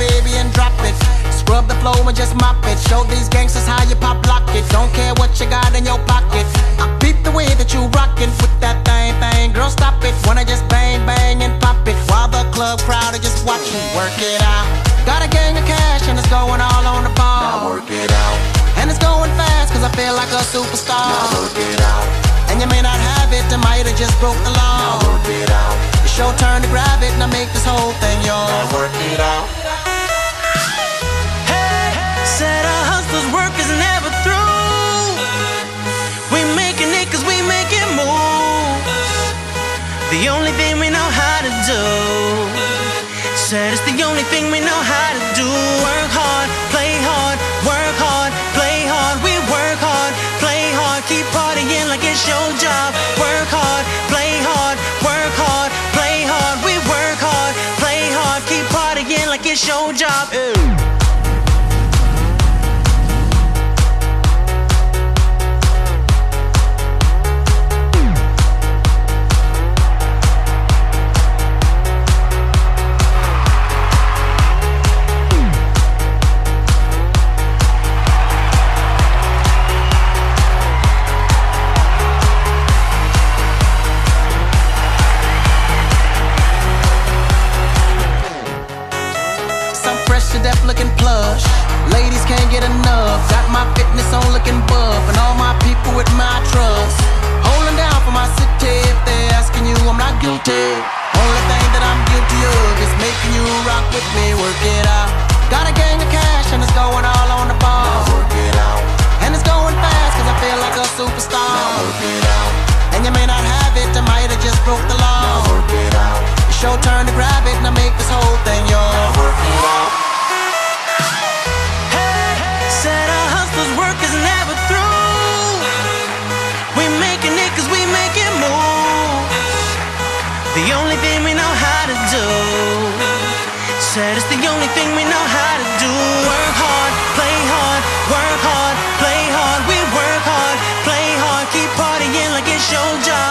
baby, and drop it. Scrub the floor and just mop it. Show these gangsters how you pop lock it. Don't care what you got in your pocket. I beat the way that you rockin' with that thing, thing. Girl, stop it. Wanna just bang, bang and pop it while the club crowd are just watching. Work it out. Got a gang of cash and it's going all on the ball. Now work it out. And it's going fast cause I feel like a superstar. Now work it out. And you may not have it, I might have just broke the law. Now work it out. It's your turn to grab it and I make this whole thing yours. Now work it out. Said a hustler's work is never through. We making it cause we make it move. The only thing we know how to do. Said it's the only thing we know how to do. Work hard, play hard, work hard, play hard. We work hard, play hard, keep partying like it's your job. Work hard, play hard, work hard, play hard. We work hard, play hard, keep partying like it's your job. To death looking plush, ladies can't get enough. Got my fitness on looking buff, and all my people with my trust. Holding down for my city. If they're asking you, I'm not guilty. Only thing that I'm guilty of is making you rock with me. Work it out. Got a gang of cash and it's going all on the ball. Now work it out. And it's going fast cause I feel like a superstar. Now work it out. And you may not have it, I might have just broke the law. Now work it out. It's your turn to grab it and I make this whole thing yours. Now work it out. Said a hustler's work is never through. We making it cause we make it move. The only thing we know how to do. Said it's the only thing we know how to do. Work hard, play hard, work hard, play hard. We work hard, play hard, keep partying like it's your job.